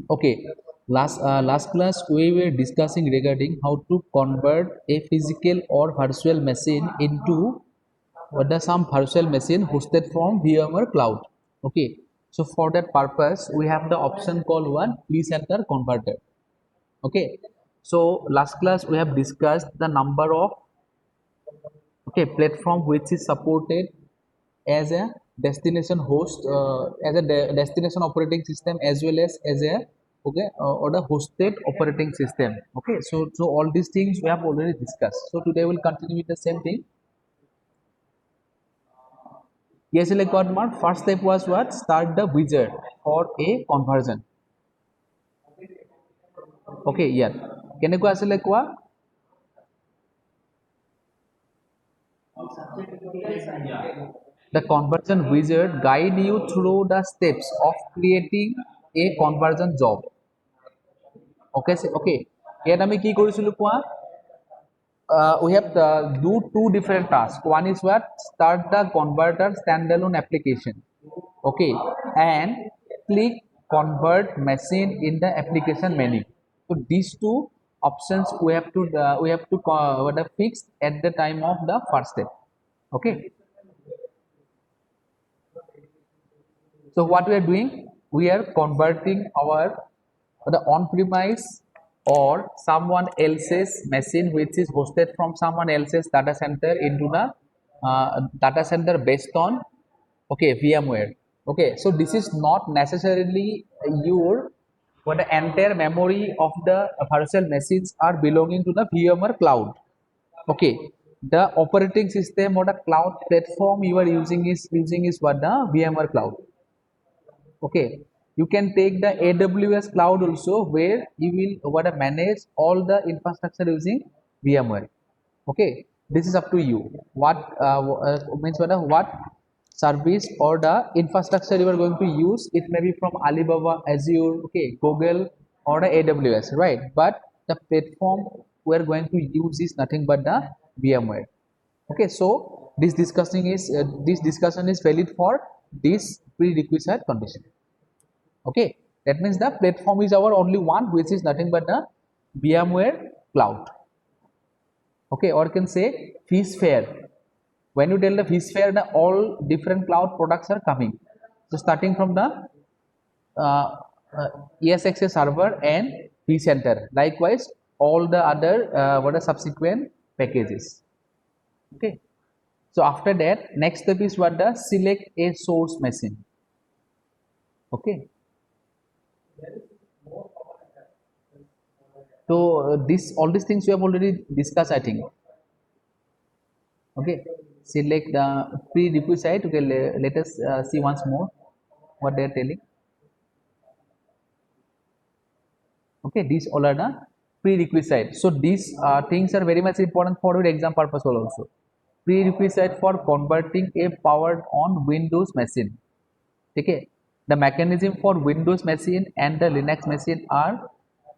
Okay, last class we were discussing regarding how to convert a physical or virtual machine into what the some virtual machine hosted from VMware cloud. Okay, so for that purpose we have the option called one vCenter converter. Okay, so last class we have discussed the number of platform which is supported as a destination host, as a destination operating system, as well as a or the hosted operating system. Okay, so all these things we have already discussed, so today we'll continue with the same thing. Yes, like what Mark, first step was what, start the wizard for a conversion. Okay, yeah, কেনেকুৱা আছিলে কোৱা? The conversion wizard guide you through the steps of creating a conversion job. Okay, okay, ইয়াত আমি কি কৰিছিলো কোৱা? We have do two different tasks. One is what, start the converter standalone application. Okay, and click convert machine in the application menu. So these two options what are fixed at the time of the first step. Okay, so what we are doing, we are converting our the on-premise or someone else's machine which is hosted from someone else's data center into the data center based on VMware. Okay, so this is not necessarily your what the entire memory of the virtual machines are belonging to the VMware cloud. Okay, the operating system or the cloud platform you are using is what, the VMware cloud. Okay, you can take the AWS cloud also, where you will what manage all the infrastructure using VMware. Okay, this is up to you what means what service or the infrastructure you are going to use. It may be from Alibaba, Azure, okay, Google, or the AWS, right? But the platform we are going to use is nothing but the VMware. Okay, so this discussion is valid for this prerequisite condition. Okay, that means the platform is our only one, which is nothing but the VMware cloud. Okay, or can say vSphere. When you tell the vSphere, the all different cloud products are coming. So starting from the uh, ESXi server and vCenter. Likewise, all the other what are subsequent packages. Okay. So after that, next step is what, the select a source machine. Okay. So this all these things we have already discussed, I think. Okay, select the prerequisite. Okay, let us see once more what they are telling. Okay, these all are the prerequisite. So these things are very much important for your exam purpose also. Prerequisite for converting a powered on Windows machine. Okay, the mechanism for Windows machine and the Linux machine are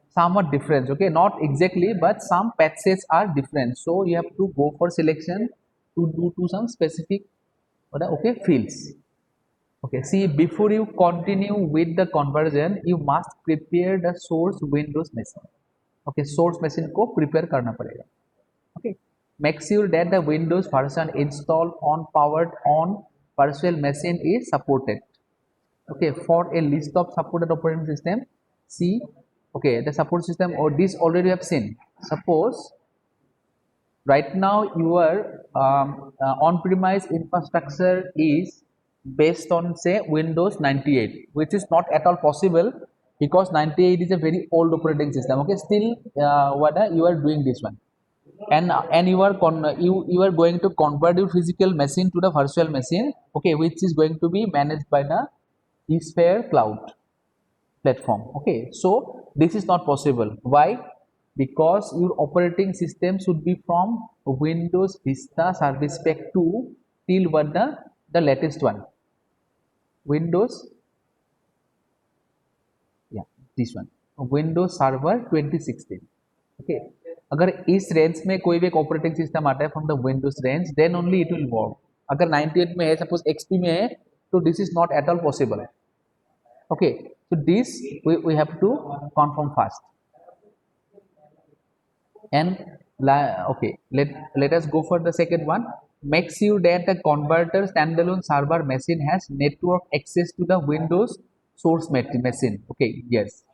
somewhat different. Okay, not exactly, but some patches are different, so you have to go for selection to do to some specific fields. Okay, see, before you continue with the conversion, you must prepare the source Windows machine. Okay, source machine को prepare करना पड़ेगा. Okay, make sure that the Windows version installed on powered on virtual machine is supported. Okay, for a list of supported operating system, see, okay, the support system or this already have seen. Suppose right now your on-premise infrastructure is based on say Windows 98, which is not at all possible because 98 is a very old operating system. Okay, still you are doing this one, and you are going to convert your physical machine to the virtual machine. Okay, which is going to be managed by the vSphere cloud platform. Okay, so this is not possible. Why? Because your operating system should be from Windows Vista Service Pack 2 till what, the latest one, Windows, yeah, this one, Windows Server 2016. Okay, अगर इस range में कोई भी एक operating system आता है from the Windows range, then only it will work. अगर 98 में है, सपोज XP में है, तो this is not at all possible. Okay, So this we have to confirm first. And okay, let us go for the second one. Make sure that the converter standalone server machine has network access to the Windows source machine. Okay, yes.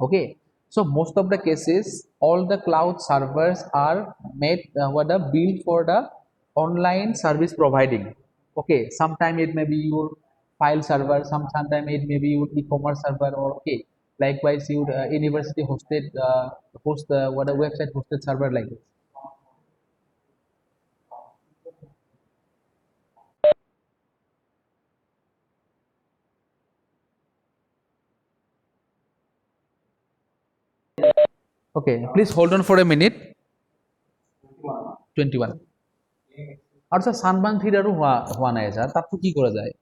Okay, so most of the cases all the cloud servers are made what a build for the online service providing. Okay, sometime it may be your file server, sometime it may be your e-commerce server, or okay, likewise your university hosted host what a website hosted server like this. Okay, please hold on for a minute. 21 আৰু sir চানবান feed আৰু হোৱা নাই sir, তাততো কি কৰা যায়?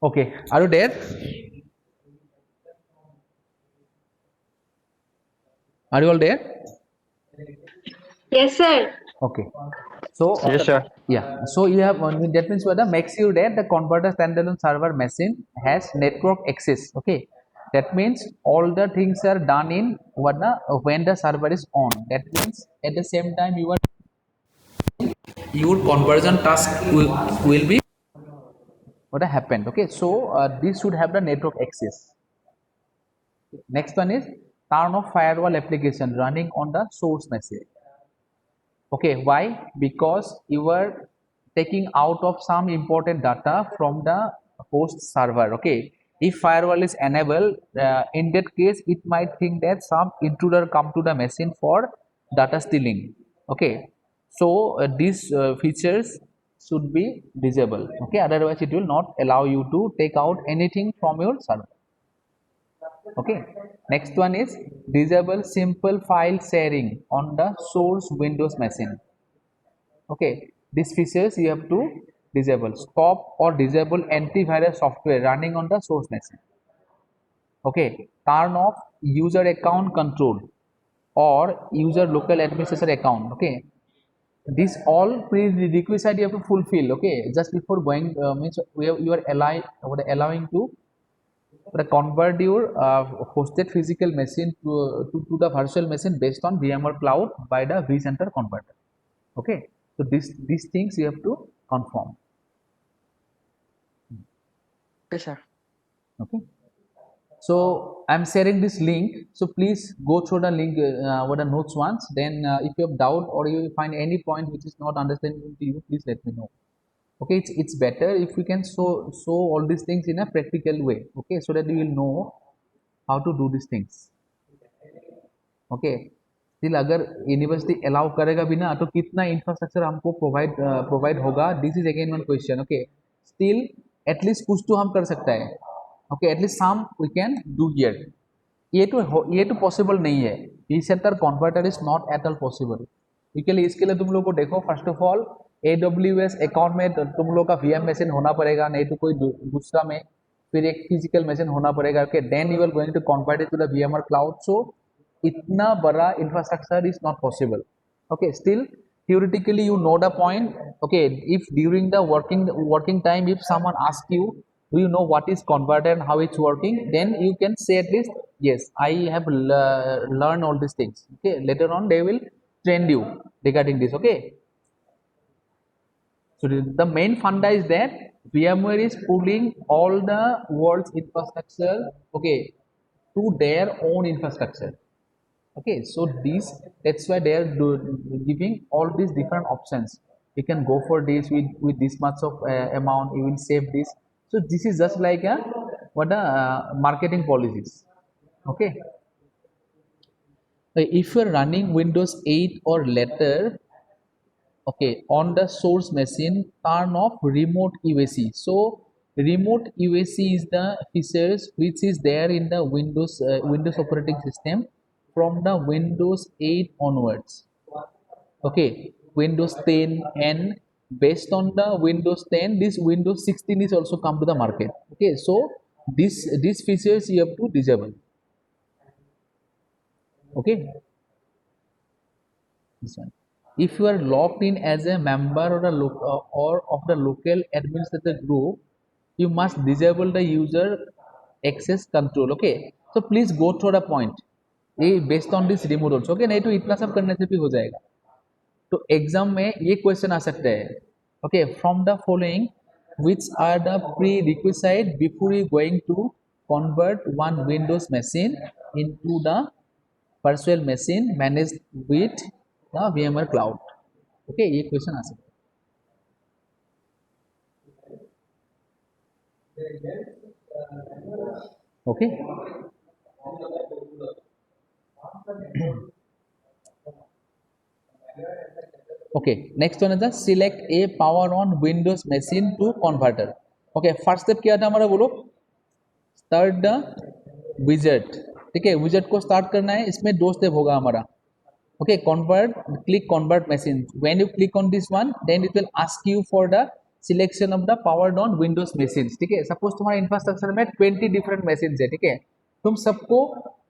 Okay, are you there? Are you all there? Yes, sir. Okay. So Yes, sir. yeah. So you have that means whether makes sure that the converter standalone server machine has network access. Okay. That means all the things are done in what the when the server is on. That means at the same time your conversion task will be what happened. Okay. So this should have the network access. Next one is turn off firewall application running on the source machine. Okay, why? Because you are taking out of some important data from the host server. Okay, if firewall is enabled, in that case it might think that some intruder come to the machine for data stealing. Okay, so these features should be disabled. Okay, otherwise it will not allow you to take out anything from your server. Okay, next one is disable simple file sharing on the source Windows machine. Okay, these features you have to disable. Stop or disable antivirus software running on the source machine. Okay, turn off user account control or user local administrator account. Okay, this all prerequisite you have to fulfill. Okay, just before going means you are allowing to convert your hosted physical machine to the virtual machine based on VMware Cloud by the vCenter converter. Okay, so these things you have to confirm. Okay, sir. Okay, so I'm sharing this link, so please go through the link with the notes once. Then if you have doubt or you find any point which is not understanding to you, please let me know. Okay, it's better if we can show all these things in a practical way. Okay, so that you will know how to do these things. Okay, still अगर university allow करेगा भी ना तो कितना infrastructure हमको provide होगा, this is again one question. Okay, still at least कुछ तो हम कर सकता है. Okay, at least some we can do here. ये तो पॉसिबल नहीं है. ई center converter is not at all possible. इसके लिए तुम लोग को देखो, first of all AWS account में तुम लोग का VM मशीन होना पड़ेगा, नहीं तो कोई दूसरा में फिर एक फिजिकल मशीन होना पड़ेगा. Okay, then you are going to convert it to the VMware cloud. So इतना बड़ा infrastructure is not possible. Okay, still theoretically you know the point. Okay, if during the working time if someone asks you do you know what is converter and how it's working, then you can say at least yes, I have learned all these things. Okay, later on they will train you regarding this. Okay, so the main funda is that VMware is pulling all the world's infrastructure, okay, to their own infrastructure. Okay, so this, that's why they are giving all these different options. You can go for this with this much of amount, you will save this. So this is just like a what a marketing policies. Okay, if you are running Windows 8 or later, okay, on the source machine, turn off remote UAC. So remote UAC is the features which is there in the Windows operating system from the Windows 8 onwards. Okay, Windows 10, and based on the Windows 10, this Windows 16 is also come to the market. Okay, so these features you have to disable. Okay, this one. If you are logged in as a member or of the local administrator group, you must disable the user access control. Okay, so please go through the point. ये based on this remote also. Okay, नहीं तो इतना सब करने से भी हो जाएगा. तो एग्जाम में ये क्वेश्चन आ सकता है. Okay, from the following which are the prerequisite before you going to convert one Windows machine into the virtual machine managed with the VMware cloud. Okay, ये क्वेश्चन आ सकता है. Okay, okay, next one is the select a power on Windows machine to converter. Okay, first step क्या था हमारा, बोलो. Start the विजेट. ठीक है, विजेट को स्टार्ट करना है. इसमें दो स्टेप होगा हमारा. Okay, convert, click convert machine. When you click on this one, then it will ask you for the selection of the powered on Windows machine. ठीक है, सपोज तुम्हारा इंफ्रास्ट्रक्चर में 20 डिफरेंट मशीन है. ठीक है, तुम सबको,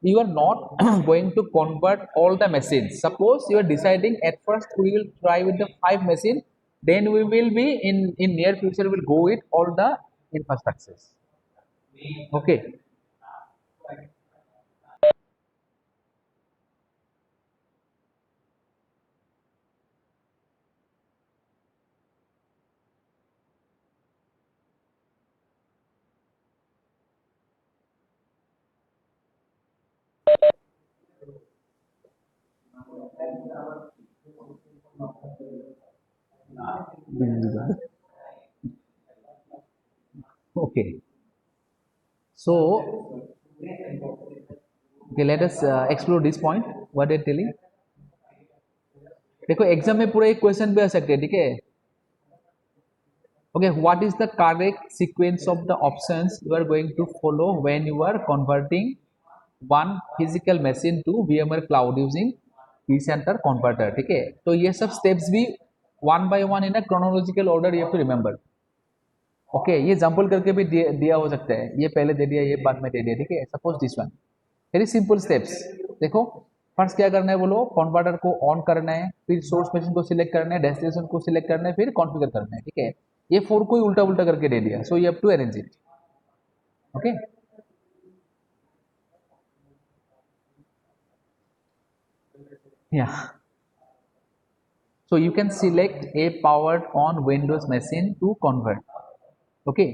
you are not going to convert all the machines. Suppose you are deciding at first we will try with the 5 machine, then we will be in near future we will go with all the infrastructures. Okay, okay, so okay, let us explore this point what they are telling. देखो exam में पूरा एक question भी आ सकते हैं. ठीक है, okay, what is the correct sequence of the options you are going to follow when you are converting one physical machine to VMware cloud using vCenter converter. ठीक है, तो ये सब steps भी one by one in a chronological order you have to remember. Okay, ये example करके भी दिया हो सकता है. ये पहले दे दिया, ये बाद में दे दिया. ठीक है, suppose this one, very simple steps. देखो, फर्स्ट क्या करना है, बोलो. कन्वर्टर को ऑन करना है, फिर सोर्स मशीन को सिलेक्ट करना है, डेस्टिनेशन को सिलेक्ट करना है, फिर कॉन्फ़िगर करना है. ठीक है, ये 4 को ही उल्टा उल्टा करके दे दिया. So you have to arrange it. Okay, yeah, so you can select a powered on Windows machine to convert. Okay,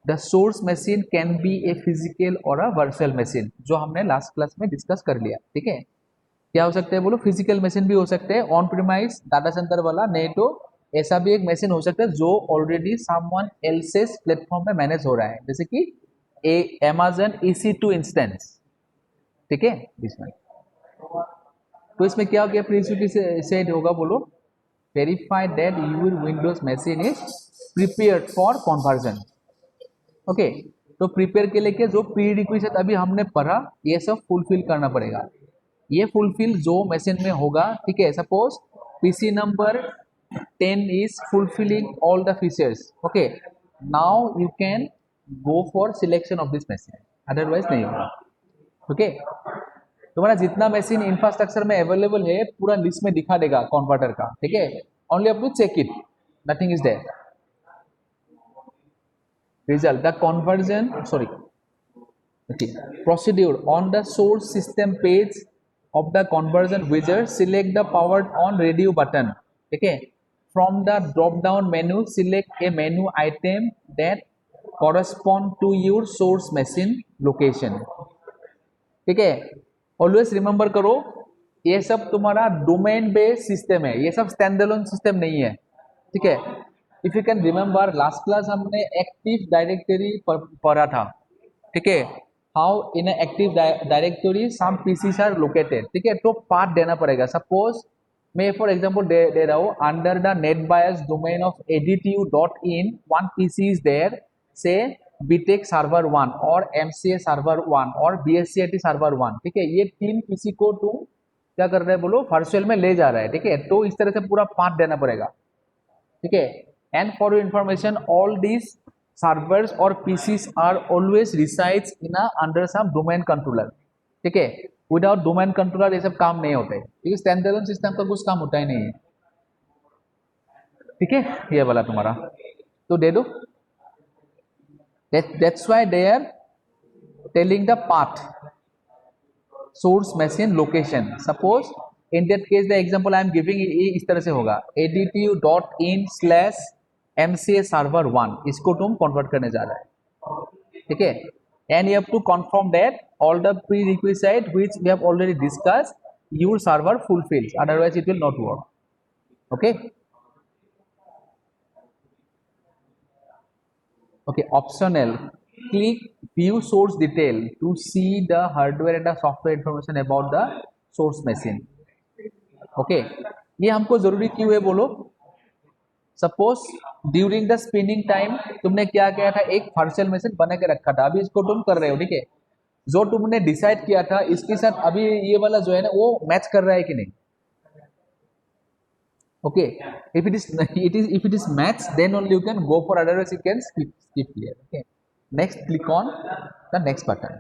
the source machine can be a physical or a virtual machine, जो हमने last class में discuss कर लिया. ठीक है, क्या हो सकता है, बोलो. फिजिकल मशीन भी हो सकते हैं, ऑन प्रीमाइस डाटा सेंटर वाला. नहीं तो ऐसा भी एक मशीन हो सकता है जो ऑलरेडी समवन एल्सेस प्लेटफॉर्म पे मैनेज हो रहा है, जैसे कि Amazon EC2 इंस्टेंस. ठीक है, इसमें तो इसमें क्या हो गया, प्रिंसिपल सेट होगा, बोलो. Verify that your Windows machine is prepared for conversion. Okay, तो प्रिपेयर के लिए जो प्री रिक्विजिट अभी हमने पढ़ा, ये सब फुलफिल करना पड़ेगा. ये फुलफिल जो मशीन में होगा. ठीक है, suppose PC number 10 is fulfilling all the features. Okay, now you can go for selection of this machine, otherwise नहीं होगा. ओके, तुम्हारा जितना मशीन इंफ्रास्ट्रक्चर में अवेलेबल है पूरा लिस्ट में दिखा देगा कन्वर्टर का. ठीक है, only up to check it, nothing is there. result the conversion sorry okay procedure on the source system page of the conversion wizard. Select the powered on radio button. Okay, from the drop down menu select a menu item that correspond to your source machine location. ठीक है, always remember करो ये सब तुम्हारा domain based system है, ये सब stand alone system नहीं है. ठीक है, if you can remember last class हमने एक्टिव डायरेक्टरी पढ़ा था. ठीक है, how in active directory some PCs are located. ठीक है, तो पाथ देना पड़ेगा. सपोज मैं फॉर एग्जांपल दे रहा हूँ under the net bias domain of editu.in one PC is there से बीटेक सर्वर 1 और एमसीए सर्वर 1 और बीएससीआईटी सर्वर 1. ठीक है, ये तीन पीसी को तुम क्या कर रहे हैं बोलो वर्चुअल में ले जा रहा है. ठीक है, तो इस तरह से पूरा पाथ देना पड़ेगा. ठीक है, and for your information all these servers और PCs are always resides in under some domain controller. ठीक है, विदाउट डोमेन कंट्रोलर ये सब काम नहीं होता है. ठीक है, स्टैंड अलोन सिस्टम का कुछ काम होता ही नहीं है. ठीक है, ये वाला तुम्हारा तो दे दो. That's why they are telling the path, source machine location. Suppose in that case the example I am giving इस तरह से होगा editu.in/mca server 1 इसको तुम convert करने जा रहा है. ठीक है, and you have to confirm that all the prerequisite which we have already discussed your server fulfills, otherwise it will not work. Okay. Okay, optional. Click view source detail to see the hardware and the software information about the source machine. Okay, ये हमको जरूरी क्यों है बोलो. Suppose during the spinning time तुमने क्या किया था, एक वर्चुअल मशीन बना के रखा था, अभी इसको तुम कर रहे हो. ठीक है, जो तुमने डिसाइड किया था इसके साथ अभी ये वाला जो है ना वो मैच कर रहा है कि नहीं. Okay, if it is match then only you can go for, otherwise you can skip here. Okay, next click on the next button.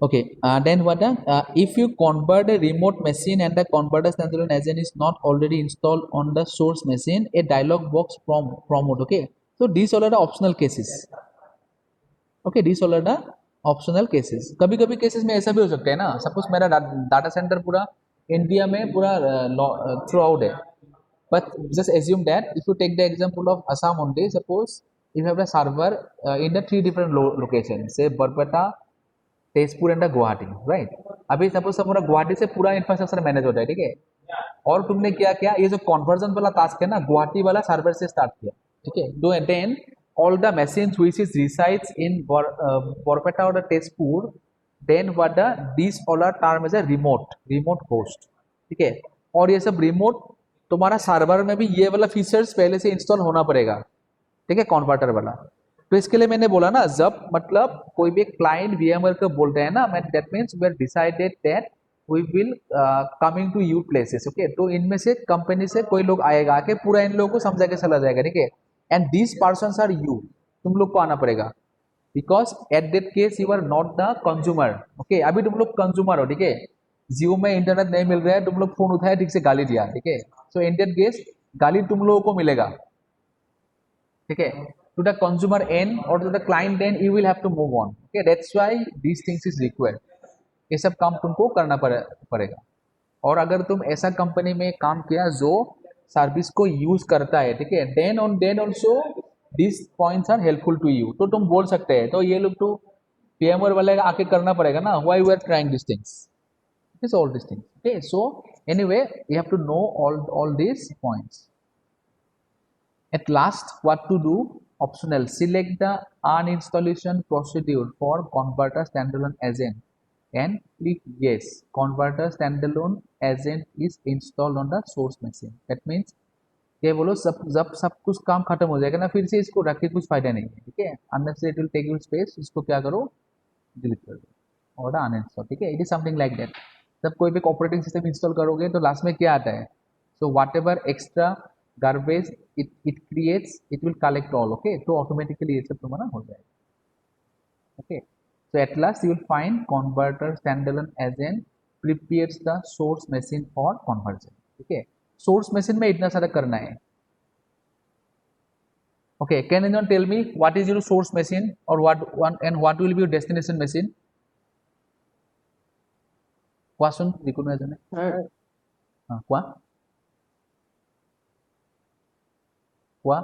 Okay, then what if you convert a remote machine and the converter standalone agent is not already installed on the source machine, a dialog box promote. Okay, so these all are the optional cases. Okay, these all are the optional cases. कभी कभी cases में ऐसा भी हो सकता है ना, suppose मेरा डाटा सेंटर पूरा इंडिया में पूरा थ्रू आउट है, but just assume that if you take the example of Assam only, suppose you have a server in the 3 different location से बरपेटा, तेजपुर एंड गुवाहाटी. राइट, अभी सपोज सब पूरा गुवाहाटी से पूरा इंफ्रास्ट्रक्चर मैनेज होता है. ठीक है, और तुमने क्या किया, ये जो कन्वर्जन वाला टास्क है ना गुवाहाटी वाला सर्वर से स्टार्ट किया. ठीक है, दो then all the machines which is resides in Borpeta or the Tezpur, then what the these all are term as a remote host. ठीक है, और ये सब रिमोट तुम्हारा सर्वर में भी ये वाला फीचर्स पहले से इंस्टॉल होना पड़ेगा. ठीक है, कन्वर्टर वाला. तो इसके लिए मैंने बोला ना, जब मतलब कोई भी क्लाइंट VMware को बोलते हैं ना, that means we are decided that we will coming to you places. Okay, तो इनमें से कंपनी से कोई लोग आएगा आके पूरा इन लोगों को समझा के चला जाएगा. ठीक है, and these persons are you, तुम लोग को आना पड़ेगा, because at that case you are not the consumer. Okay, अभी तुम लोग कंज्यूमर हो. ठीक है, जियो में इंटरनेट नहीं मिल रहा है, तुम लोग फोन उठाए ठीक से गाली दिया. ठीक है, सो इन दैट केस गाली तुम लोगों को मिलेगा. ठीक है, टू द कंज्यूमर एंड और to the client end you will have to move on. Okay, that's why these things is required. ये सब काम तुमको करना पड़ेगा. और अगर तुम ऐसा कंपनी में काम किया जो सर्विस को यूज करता है, ठीक है, then also this points are helpful to you, तो तुम बोल सकते हैं तो ये लोग तो VMware वाले आके करना पड़ेगा ना, why we are trying this things, this all this things. Okay, so anyway you have to know all these points. At last, what to do? Optional. Select the uninstallation procedure for converter standalone agent and click yes. Converter standalone agent is installed on the source machine. That means ये बोलो जब सब कुछ काम खत्म हो जाएगा ना, फिर से इसको रख के कुछ फायदा नहीं है. ठीक है, unnecessary it will take your space. इसको क्या करो, डिलीट कर दो और अनइंस्टॉल. ठीक है, it is something like that. जब कोई भी ऑपरेटिंग सिस्टम इंस्टॉल करोगे तो लास्ट में क्या आता है, so what ever extra garbage it creates, it will collect all. Okay, तो ऑटोमेटिकली ये सब तुम्हारा हो जाएगा. Okay, so at last you will find converter standalone agent prepares the source machine for conversion. ठीक है, source machine में इतना सारा करना है. Okay, can anyone tell me what is your source machine or what will be your destination machine? কোৱাচোন যিকোনো এজনে. কোৱা কোৱা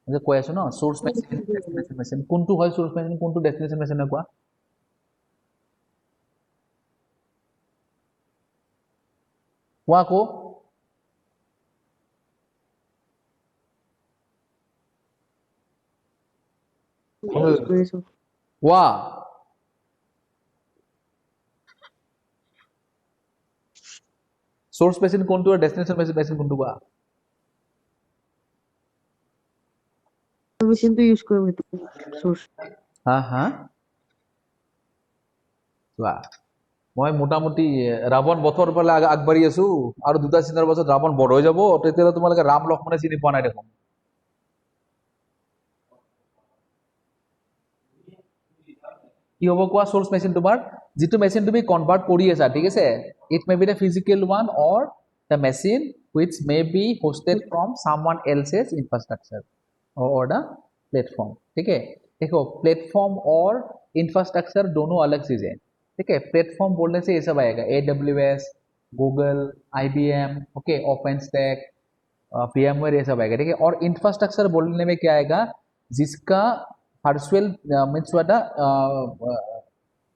যে কৈ আছো ন, source machine destination machine কোনটো হয়, source machine কোনটো destination machine হয় কোৱা. কোৱা আকৌ. কোৱা. source machine কোনটো আৰু destination machine কোনটো কোৱা. মেশিন তো ইউজ করবে তো সোর্স হা চোৱা, মই মোটামুটি ৰাৱণ বধৰ ফালে আগবাঢ়ি আছো আৰু দুটা চিনৰ পাছত ৰাৱণ বধ হৈ যাব, তেতিয়াহ'লে তোমালোকে ৰাম লক্ষ্মণে চিনি পোৱা নাই দেখোন. কি হ'ব কোৱা, source machine তোমাৰ যিটো মেচিন তুমি কনভাৰ্ট কৰি আছা, ঠিক আছে, it may be the physical one or the machine which may be hosted from someone else's infrastructure or the platform. ठीक है, देखो प्लेटफॉर्म और इंफ्रास्ट्रक्चर दोनों अलग चीजें हैं. ठीक है, प्लेटफॉर्म बोलने से ये सब आएगा, AWS, Google, IBM, okay, open stack, VMware, ये सब आएगा. ठीक है, और इंफ्रास्ट्रक्चर बोलने में क्या आएगा, जिसका वर्चुअल मीन्स वाला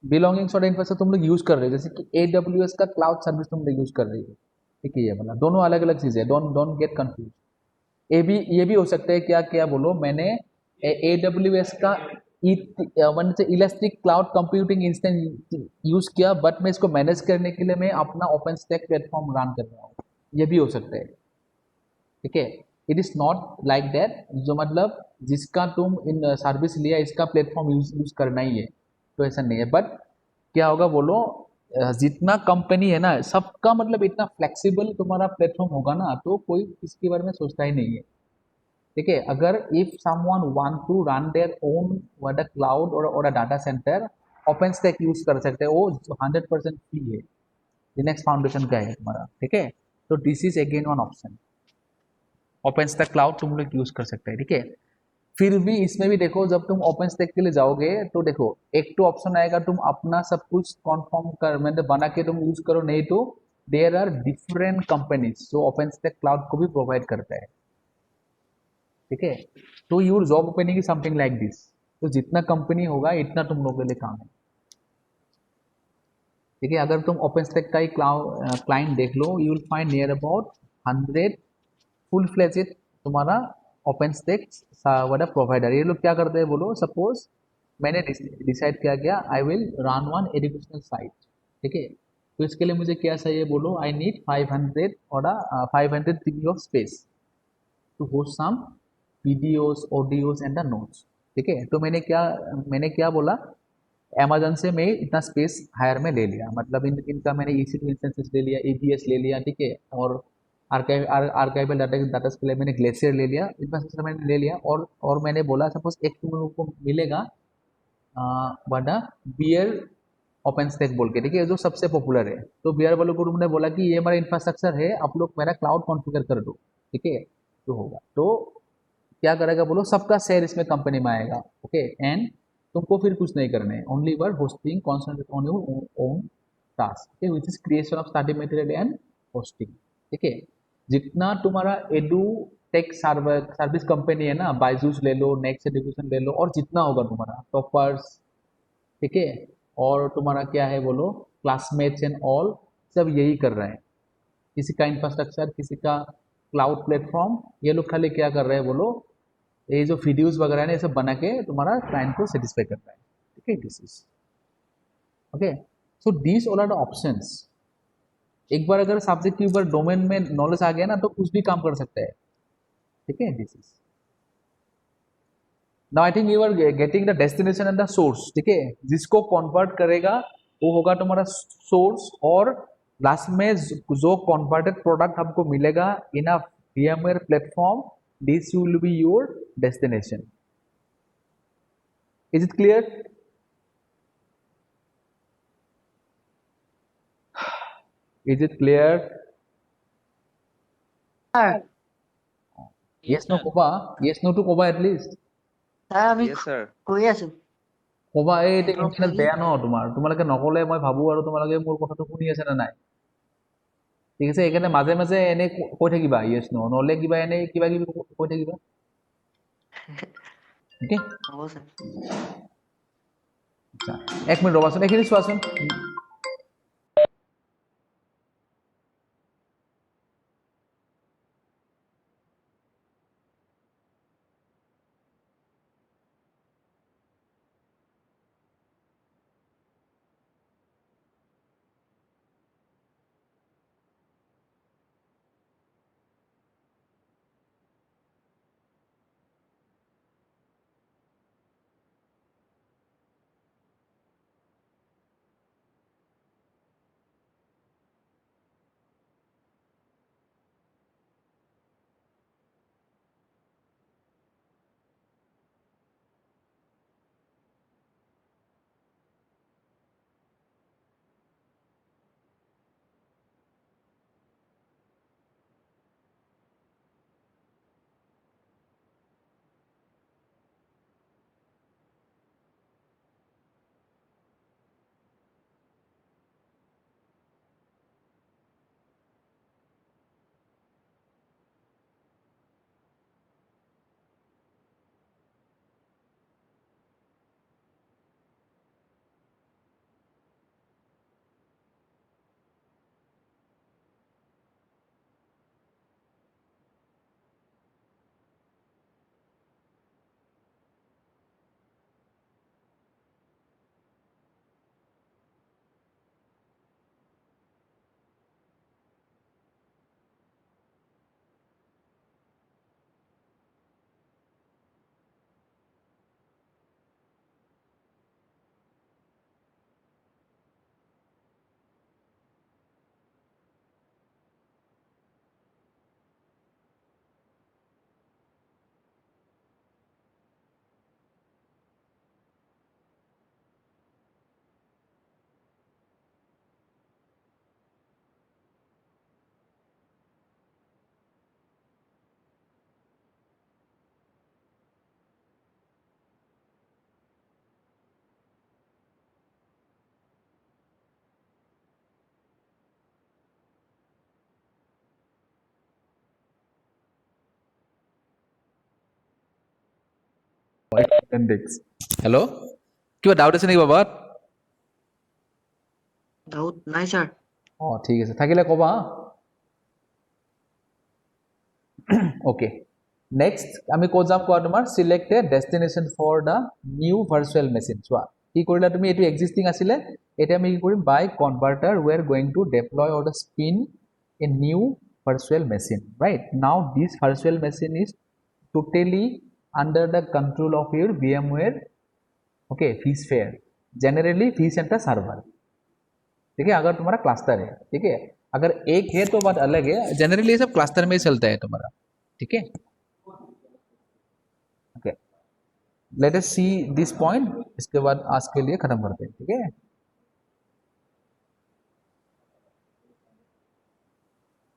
बिलोंगिंग्स और इंफ्रास्ट्रक्चर तुम लोग यूज कर रहे हो, जैसे कि AWS का क्लाउड सर्विस तुम लोग यूज कर रही हो. ठीक है, ये वाला दोनों अलग अलग चीजें, डोंट गेट कंफ्यूज. ये भी हो सकता है, क्या क्या बोलो, मैंने AWS का elastic cloud computing instance use किया, बट मैं इसको मैनेज करने के लिए मैं अपना ओपन स्टैक प्लेटफॉर्म रन कर रहा हूँ. ये भी हो सकता है. ठीक है, it is not like that, जो मतलब जिसका तुम इन सर्विस लिया इसका प्लेटफॉर्म यूज करना ही है, तो ऐसा नहीं है. बट क्या होगा बोलो, जितना कंपनी है ना, सबका मतलब इतना फ्लेक्सिबल तुम्हारा प्लेटफॉर्म होगा ना, तो कोई इसके बारे में सोचता ही नहीं है. ठीक है, अगर if someone want to run their own what a cloud और a data center, open stack use कर सकते हैं, वो 100% फ्री है, लिनक्स फाउंडेशन का है तुम्हारा. ठीक है, तो this is again one option, open stack cloud तुम लोग यूज कर सकते हैं. ठीक है, फिर भी इसमें भी देखो, जब तुम ओपन स्टैक के लिए जाओगे तो देखो, एक तो ऑप्शन आएगा तुम अपना सब कुछ कॉन्फर्म कर मतलब बना के तुम यूज करो, नहीं तो देयर आर डिफरेंट कंपनीज जो ओपन स्टैक क्लाउड को भी प्रोवाइड करता है. ठीक है, तो your job opening is something like this. तो जितना कंपनी होगा इतना तुम लोगों के लिए काम है. ठीक है, अगर तुम ओपन स्टैक का ही क्लाइंट देख लो, you will find near about 100 full fledged तुम्हारा ओपन स्टैक वाला प्रोवाइडर. ये लोग क्या करते हैं बोलो, सपोज मैंने डिसाइड किया गया I will run one educational site. ठीक है, तो इसके लिए मुझे क्या चाहिए बोलो, आई नीड 500 और 500 GB of space to host some videos, audios and the notes. ठीक है, तो मैंने क्या बोला, अमेजन से मैं इतना स्पेस हायर में ले लिया, मतलब इनका मैंने EC2 इंस्टेंसेस ले लिया, EBS ले लिया. ठीक है, और आर्काइवल डाटा के लिए मैंने ग्लेशियर ले लिया, इंफ्रास्ट्रक्चर मैंने ले लिया. और मैंने बोला सपोज एक तुम लोगों को मिलेगा बड़ा बियर ओपन स्टैक बोल के. ठीक है, जो सबसे पॉपुलर है, तो बियर वालों को तुमने बोला कि ये हमारा इंफ्रास्ट्रक्चर है, आप लोग मेरा क्लाउड कॉन्फ़िगर कर दो. ठीक है, तो होगा, तो क्या करेगा बोलो, सबका शेयर इसमें कंपनी में आएगा. ओके, एंड तुमको फिर कुछ नहीं करना है, only were hosting, concentrate on your own task. ठीक है, which is creation of starting material and hosting. ठीक है, जितना तुम्हारा एडू टेक सर्विस कंपनी है ना, बायजूस ले लो, नेक्स्ट एजुकेशन ले लो, और जितना होगा तुम्हारा टॉपर्स, ठीक है, और तुम्हारा क्या है बोलो, क्लासमेट्स एंड ऑल, सब यही कर रहे हैं. किसी का इंफ्रास्ट्रक्चर, किसी का क्लाउड प्लेटफॉर्म, ये लोग खाली क्या कर रहे हैं बोलो, ये जो वीडियोस वगैरह है ना, ये सब बना के तुम्हारा क्लाइंट को सेटिस्फाई करता है. ठीक है, this is okay. So these all are the options. एक बार अगर सब्जेक्ट के ऊपर डोमेन में नॉलेज आ गया ना, तो कुछ भी काम कर सकते हैं. ठीक है, this is now I think you are getting the destination and the source. ठीक है, जिसको कन्वर्ट करेगा वो होगा तुम्हारा सोर्स, और लास्ट में जो कन्वर्टेड प्रोडक्ट हमको मिलेगा इन अ VMware platform, this will be your destination. Is it clear? Is it clear? Sir Yes, no কবা, yes, no to কবা at least. স্যার আমি Yes, sir. কৈ আছো কবা এই এতিয়া নেটৱৰ্ক ইণ্টাৰনেট নেকি বেয়া ন তোমাৰ, তোমালোকে নকলে মই ভাবো আৰু তোমালোকে মোৰ কথাটো শুনি আছে নে নাই। ঠিক আছে, সেইকাৰণে মাজে মাজে এনে কৈ থাকিবা yes no, নহ'লে কিবা এনে কিবা কিবি কৈ থাকিবা। অ'কে, হ'ব ছাৰ আচ্ছা এক মিনিট ৰ'বাচোন, এইখিনি চোৱাচোন। হেল্ল', কিবা ডাউট আছে নেকি বাবাত? ডাউট নাই ছাৰ অঁ ঠিক আছে, থাকিলে ক'বা। অ'কে, নেক্সট আমি ক'ত যাম কোৱা, তোমাৰ select a destination for the new virtual machine. চোৱা কি কৰিলা তুমি, এইটো এক্সিষ্টিং আছিলে, এতিয়া আমি কি কৰিম, by converter we are going to deploy or the spin a new virtual machine, right? Now this virtual machine is totally under the control of your VMware, okay, vSphere, generally vCenter server, ठीक है? अगर तुम्हारा cluster है, ठीक है, अगर एक है तो बात अलग है, जनरली ये सब क्लस्टर में ही चलता है तुम्हारा, ठीक है? Okay, let us see this point, इसके बाद आज के लिए खत्म करते हैं, ठीक है?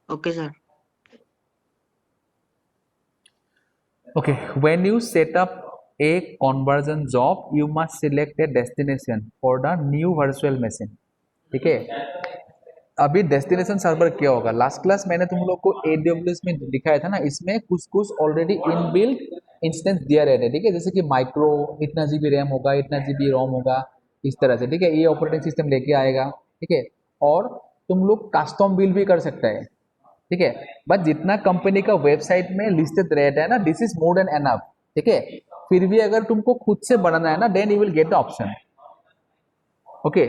Okay sir Okay, when you set up a conversion job, you must select a destination for the new virtual machine, ठीक है? अभी डेस्टिनेशन सर्वर क्या होगा, लास्ट क्लास मैंने तुम लोग को AWS में दिखाया था ना, इसमें कुछ कुछ ऑलरेडी इनबिल्ट इंस्टेंस दिया रहता है, ठीक है? जैसे कि माइक्रो इतना GB रैम होगा, इतना GB रोम होगा, इस तरह से, ठीक है? ये ऑपरेटिंग सिस्टम लेके आएगा, ठीक है? और तुम लोग कस्टम बिल्ड भी कर सकते हैं, ठीक है? बट जितना कंपनी का वेबसाइट में लिस्टेड रहता है ना, this is more than enough, ठीक है? फिर भी अगर तुमको खुद से बनाना है ना, then you will get the option, okay?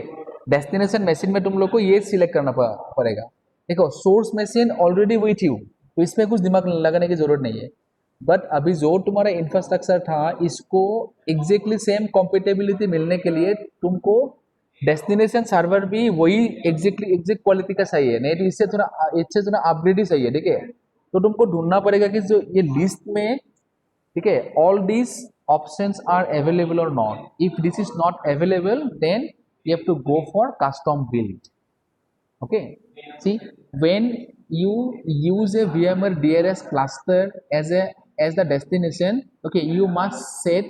Destination machine में तुम लोग को ये सिलेक्ट करना पड़ेगा, देखो source machine already with you, तो इसमें कुछ दिमाग लगाने की जरूरत नहीं है। बट अभी जो तुम्हारा इंफ्रास्ट्रक्चर था, इसको एग्जैक्टली सेम कॉम्पेटेबिलिटी मिलने के लिए तुमको डेस्टिनेशन सर्वर भी वही एग्जैक्ट क्वालिटी का चाहिए, नहीं तो इससे थोड़ा अपग्रेड ही चाहिए, ठीक है? तो तुमको ढूंढना पड़ेगा कि जो ये लिस्ट में, ठीक है, all this options are available or not. If this is not available, then you have to go for custom build, Okay, see, when you use a VMware DRS cluster as the destination, okay, you must set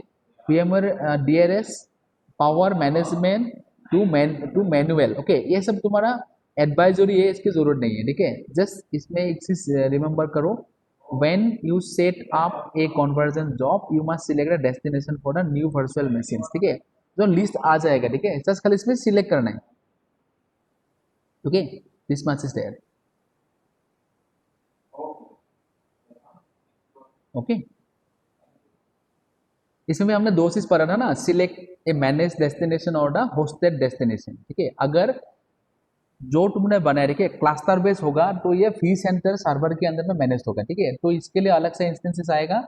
VMware DRS power management to manual. Okay, ये सब तुम्हारा advisory है, इसकी जरूरत नहीं है, ठीक है। जस्ट इसमें एक चीज रिमेंबर करो, when you set up a conversion job you must select a destination for the new virtual machines, ठीक है। जो लिस्ट आ जाएगा, ठीक है, जस्ट खाली इसमें सिलेक्ट करना है। Okay, this much is there. Okay, इसमें भी हमने दो चीज पढ़ा था ना, सिलेक्ट ए मैनेज डेस्टिनेशन और द होस्टेड डेस्टिनेशन, ठीक है। अगर जो तुमने बनाया, ठीक है, क्लस्टर बेस होगा तो ये vCenter सर्वर के अंदर में मैनेज होगा, ठीक है। तो इसके लिए अलग से इंस्टेंसेस आएगा।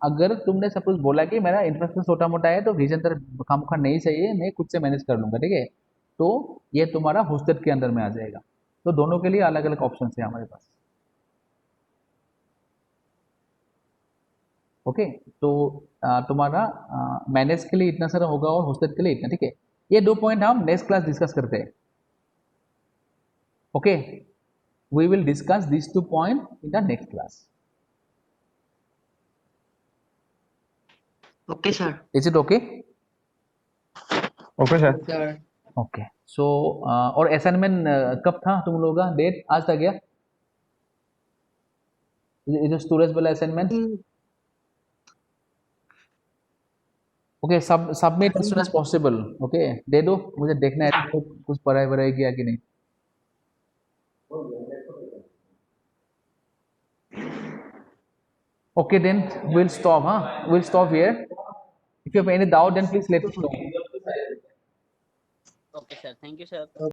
अगर तुमने सपोज बोला कि मेरा इंफ्रास्ट्रक्चर छोटा मोटा है तो vCenter खामखा नहीं चाहिए, मैं खुद से मैनेज कर लूंगा, ठीक है, तो ये तुम्हारा होस्टेड के अंदर में आ जाएगा। तो दोनों के लिए अलग अलग ऑप्शन है हमारे पास। ओके, तो तुम्हारा मैनेज के लिए इतना सारा होगा और होस्टेड के लिए इतना, ठीक है। ये दो पॉइंट हम नेक्स्ट क्लास डिस्कस करते हैं। Okay, we will discuss this two point in the next class. Okay, sir. Is it okay? Okay sir. Sir. Okay, so और असाइनमेंट कब था तुम लोगों का? डेट आज तक गया? ये जो स्टोरेज वाला assignment, okay, submit as soon as possible. Okay, दे दो, मुझे देखना है तो कुछ पढ़ाई वढ़ाई किया कि नहीं। Okay, then we'll stop, huh? We'll stop here. If you have any doubt, then please let us know. Okay, sir. Thank you, sir.